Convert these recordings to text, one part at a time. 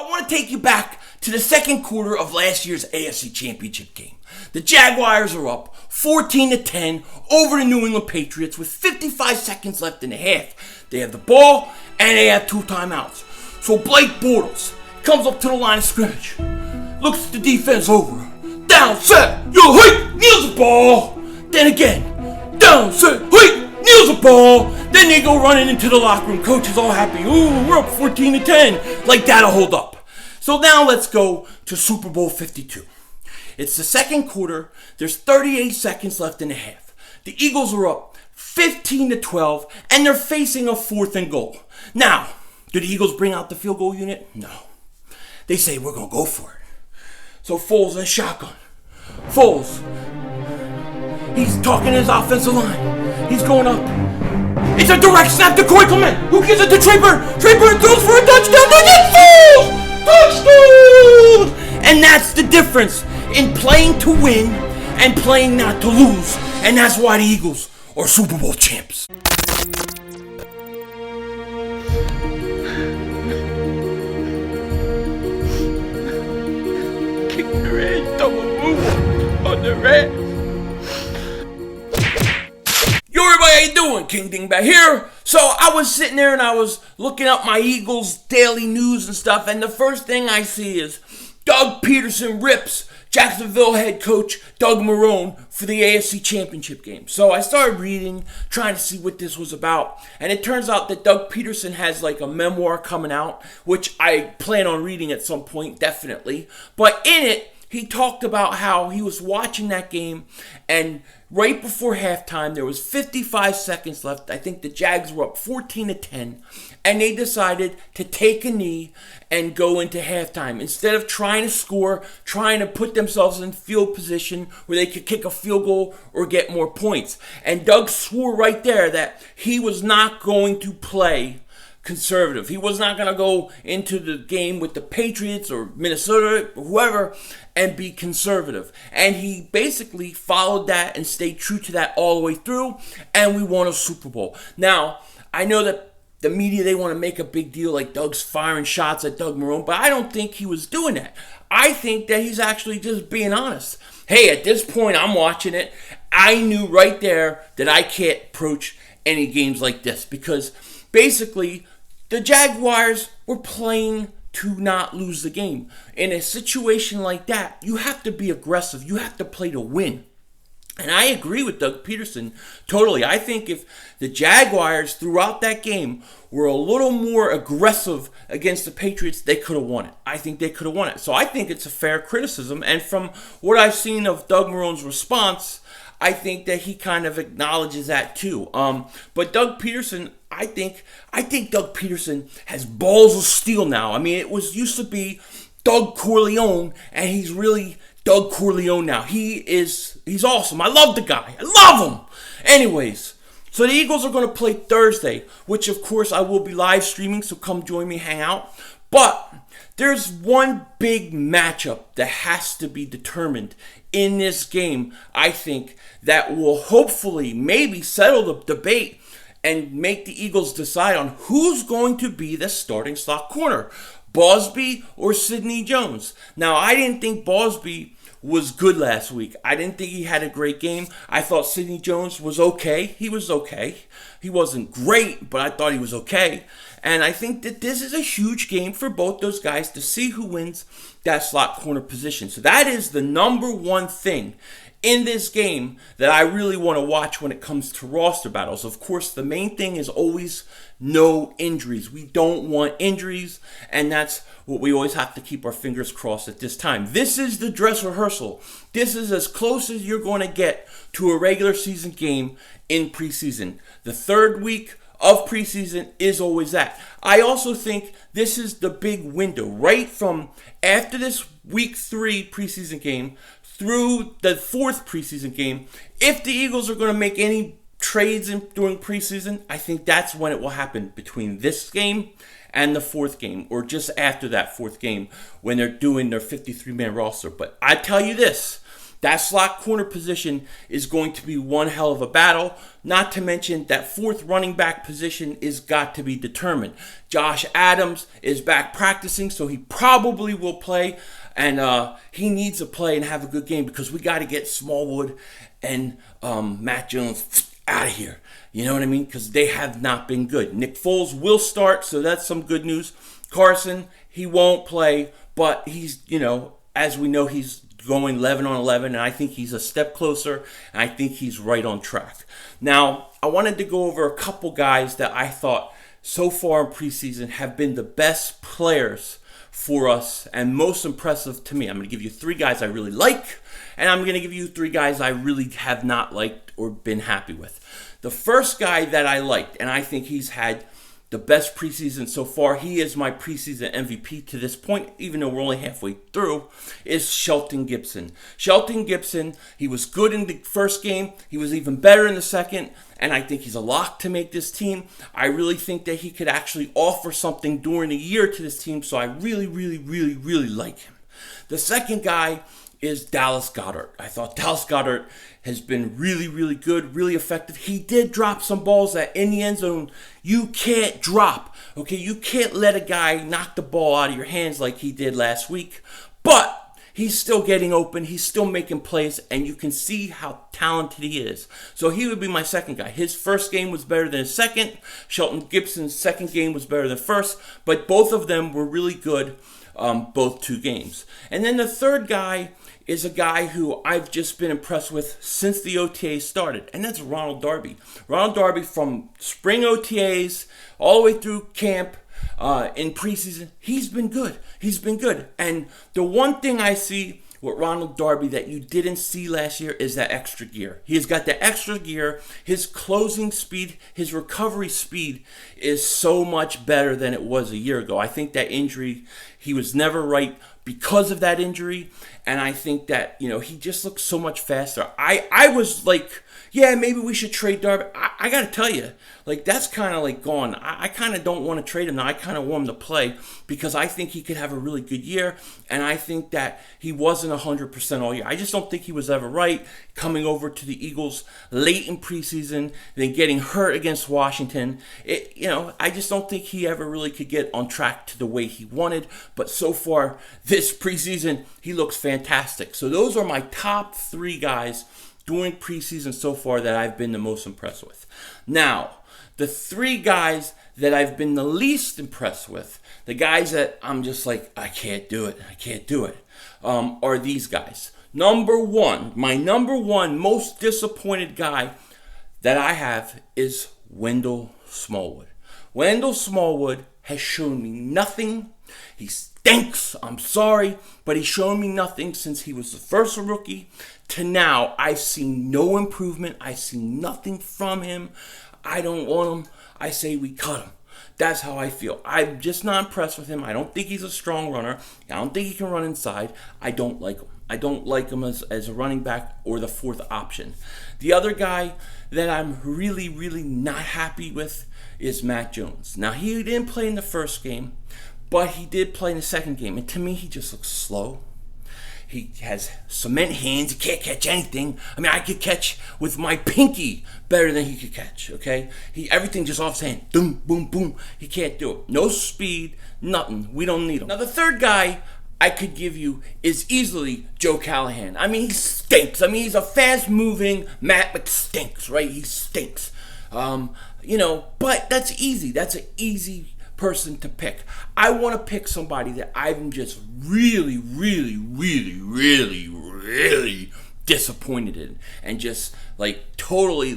I want to take you back to the second quarter of last year's AFC Championship game. The Jaguars are up 14-10 over the New England Patriots with 55 seconds left in the half. They have the ball and they have 2 timeouts. So Blake Bortles comes up to the line of scrimmage, looks at the defense over, down, set, yo, hey, kneels the ball. Then again, down, set, hey, kneels the ball. Then they go running into the locker room. Coach is all happy. Ooh, we're up 14-10. Like that'll hold up. So now let's go to Super Bowl 52. It's the second quarter. There's 38 seconds left in the half. The Eagles are up 15-12, and they're facing a 4th and goal. Now, do the Eagles bring out the field goal unit? No. They say we're going to go for it. So Foles in a shotgun. Foles. He's talking to his offensive line. He's going up. It's a direct snap to Corey Clement. Who gives it to Trey Burton? Trey Burton throws for a touchdown. They get Foles! Touchdown! And that's the difference in playing to win and playing not to lose. And that's why the Eagles are Super Bowl champs. Kick the red, double move on the red. Yo, everybody, how you doing? King Dingbat here. So I was sitting there and I was looking up my Eagles daily news and stuff, and the first thing I see is Doug Pederson rips Jacksonville head coach Doug Marrone for the AFC Championship game. So I started reading, trying to see what this was about, and it turns out that Doug Pederson has like a memoir coming out, which I plan on reading at some point, definitely. But in it, he talked about how he was watching that game, and right before halftime, there was 55 seconds left. I think the Jags were up 14-10, and they decided to take a knee and go into halftime. Instead of trying to score, trying to put themselves in field position where they could kick a field goal or get more points. And Doug swore right there that he was not going to play conservative. He was not going to go into the game with the Patriots or Minnesota or whoever and be conservative. And he basically followed that and stayed true to that all the way through, and we won a Super Bowl. Now, I know that the media, they want to make a big deal like Doug's firing shots at Doug Marrone, but I don't think he was doing that. I think that he's actually just being honest. Hey, at this point, I'm watching it. I knew right there that I can't approach any games like this because basically, the Jaguars were playing to not lose the game. In a situation like that, you have to be aggressive. You have to play to win. And I agree with Doug Pederson totally. I think if the Jaguars throughout that game were a little more aggressive against the Patriots, they could have won it. I think they could have won it. So I think it's a fair criticism. And from what I've seen of Doug Marrone's response, I think that he kind of acknowledges that too. But Doug Pederson, I think Doug Pederson has balls of steel now. I mean, it used to be Doug Corleone, and he's really Doug Corleone now. He's awesome. I love the guy. I love him. Anyways, so the Eagles are going to play Thursday, which of course I will be live streaming, so come join me, hang out. But there's one big matchup that has to be determined in this game, I think, that will hopefully maybe settle the debate and make the Eagles decide on who's going to be the starting slot corner, Bosby or Sidney Jones. Now, I didn't think Bosby was good last week. I didn't think he had a great game. I thought Sidney Jones was okay. He was okay. He wasn't great, but I thought he was okay. And I think that this is a huge game for both those guys to see who wins that slot corner position. So that is the number one thing in this game that I really want to watch when it comes to roster battles. Of course, the main thing is always no injuries. We don't want injuries, and that's what we always have to keep our fingers crossed at this time. This is the dress rehearsal. This is as close as you're going to get to a regular season game in preseason. The third week of preseason is always that. I also think this is the big window, right from after this week 3 preseason game through the 4th preseason game. If the Eagles are going to make any trades during preseason, I think that's when it will happen, between this game and the 4th game, or just after that 4th game when they're doing their 53-man roster. But I tell you this, That slot corner position is going to be one hell of a battle. Not to mention that fourth running back position is got to be determined. Josh Adams is back practicing, so he probably will play. And he needs to play and have a good game because we got to get Smallwood and Matt Jones out of here. You know what I mean? Because they have not been good. Nick Foles will start, so that's some good news. Carson, he won't play, but he's, as we know, he's going 11 on 11, and I think he's a step closer, and I think he's right on track. Now, I wanted to go over a couple guys that I thought so far in preseason have been the best players for us and most impressive to me. I'm going to give you 3 guys I really like, and I'm going to give you 3 guys I really have not liked or been happy with. The first guy that I liked, and I think he's had the best preseason so far, he is my preseason MVP to this point, even though we're only halfway through, is Shelton Gibson. Shelton Gibson, he was good in the first game. He was even better in the second, and I think he's a lock to make this team. I really think that he could actually offer something during the year to this team, so I really, really, really, really like him. The second guy is Dallas Goedert. I thought Dallas Goedert has been really, really good, really effective. He did drop some balls that in the end zone you can't drop. Okay, you can't let a guy knock the ball out of your hands like he did last week. But he's still getting open. He's still making plays, and you can see how talented he is. So he would be my second guy. His first game was better than his second. Shelton Gibson's second game was better than first. But both of them were really good, both 2 games. And then the third guy is a guy who I've just been impressed with since the OTAs started, and that's Ronald Darby. Ronald Darby, from spring OTAs all the way through camp, in preseason, he's been good. He's been good. And the one thing I see with Ronald Darby that you didn't see last year is that extra gear. He has got the extra gear. His closing speed, his recovery speed is so much better than it was a year ago. I think that injury, he was never right because of that injury, and I think that, he just looks so much faster. I was like, yeah, maybe we should trade Darby. I got to tell you, that's kind of gone. I kind of don't want to trade him now. I kind of want him to play because I think he could have a really good year, and I think that he wasn't 100% all year. I just don't think he was ever right coming over to the Eagles late in preseason, then getting hurt against Washington. I just don't think he ever really could get on track to the way he wanted, but so far this preseason, he looks fantastic. So those are my top 3 guys during preseason so far that I've been the most impressed with. Now, the 3 guys that I've been the least impressed with, the guys that I'm just like, I can't do it, are these guys. My number one most disappointed guy that I have is Wendell Smallwood. Wendell Smallwood has shown me nothing. He stinks, I'm sorry, but he's shown me nothing since he was the first rookie to now. I've seen no improvement. I've seen nothing from him. I don't want him. I say we cut him. That's how I feel. I'm just not impressed with him. I don't think he's a strong runner. I don't think he can run inside. I don't like him. I don't like him as a running back or the 4th option. The other guy that I'm really, really not happy with is Matt Jones. Now, he didn't play in the first game, but he did play in the second game. And to me, he just looks slow. He has cement hands. He can't catch anything. I mean, I could catch with my pinky better than he could catch, okay? Everything just off his hand. Boom, boom, boom. He can't do it. No speed, nothing. We don't need him. Now, the third guy I could give you is easily Joe Callahan. I mean, he stinks. I mean, he's a fast-moving Matt, but stinks, right? He stinks. But that's easy. That's an easy person to pick. I want to pick somebody that I'm just really, really, really, really, really disappointed in, and just totally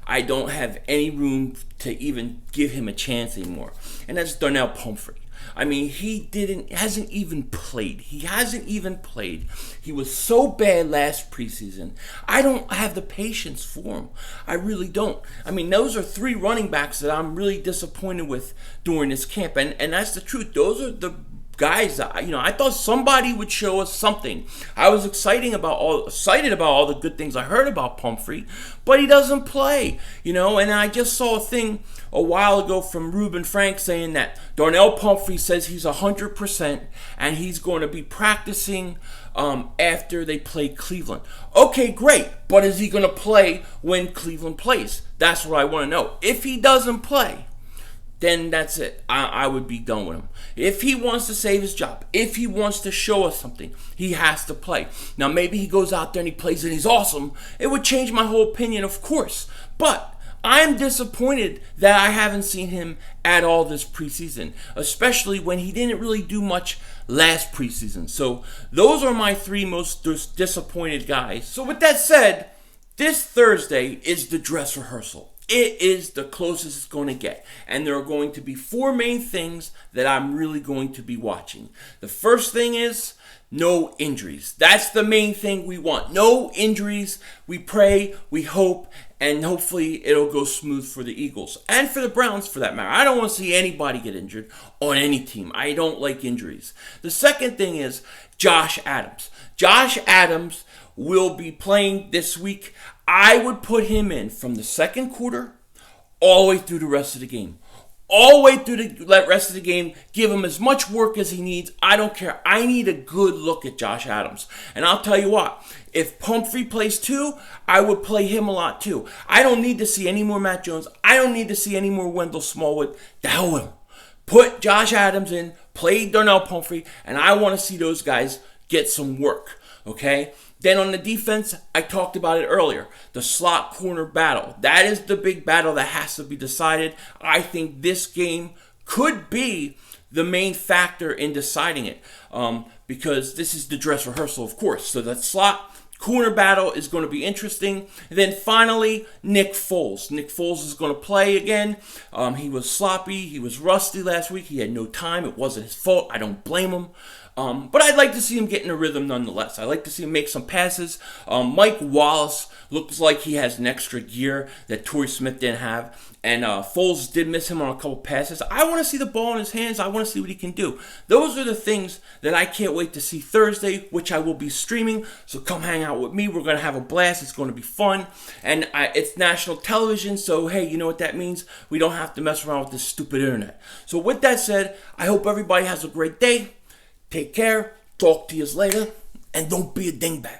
I don't have any room to even give him a chance anymore. And that's Darnell Pumphrey. I mean, he hasn't even played. He was so bad last preseason. I don't have the patience for him. I really don't. I mean, those are 3 running backs that I'm really disappointed with during this camp. And that's the truth. Those are the guys, I thought somebody would show us something. I was excited about all the good things I heard about Pumphrey, but he doesn't play, and I just saw a thing a while ago from Reuben Frank saying that Darnell Pumphrey says he's 100% and he's going to be practicing after they play Cleveland. Okay, great, but is he going to play when Cleveland plays? That's what I want to know. If he doesn't play, then that's it. I would be done with him. If he wants to save his job, if he wants to show us something, he has to play. Now, maybe he goes out there and he plays and he's awesome. It would change my whole opinion, of course. But I'm disappointed that I haven't seen him at all this preseason, especially when he didn't really do much last preseason. So those are my three most disappointed guys. So with that said, this Thursday is the dress rehearsal. It is the closest it's going to get. And there are going to be four main things that I'm really going to be watching. The first thing is no injuries. That's the main thing we want. No injuries. We pray, we hope, and hopefully it'll go smooth for the Eagles. And for the Browns, for that matter. I don't want to see anybody get injured on any team. I don't like injuries. The second thing is Josh Adams. Josh Adams will be playing this week. I would put him in from the second quarter all the way through the rest of the game. All the way through the rest of the game. Give him as much work as he needs. I don't care. I need a good look at Josh Adams. And I'll tell you what. If Pumphrey plays too, I would play him a lot too. I don't need to see any more Matt Jones. I don't need to see any more Wendell Smallwood. The hell with him. Put Josh Adams in. Play Darnell Pumphrey. And I want to see those guys get some work. Okay? Then on the defense, I talked about it earlier. The slot corner battle. That is the big battle that has to be decided. I think this game could be the main factor in deciding it. Because this is the dress rehearsal, of course. So the slot corner battle is going to be interesting. And then finally, Nick Foles. Nick Foles is going to play again. He was sloppy. He was rusty last week. He had no time. It wasn't his fault. I don't blame him. But I'd like to see him get in a rhythm nonetheless. I'd like to see him make some passes. Mike Wallace looks like he has an extra gear that Torrey Smith didn't have. And Foles did miss him on a couple passes. I want to see the ball in his hands. I want to see what he can do. Those are the things that I can't wait to see Thursday, which I will be streaming. So come hang out with me. We're going to have a blast. It's going to be fun. And it's national television. So, hey, you know what that means? We don't have to mess around with this stupid internet. So with that said, I hope everybody has a great day. Take care, talk to you later, and don't be a dingbat.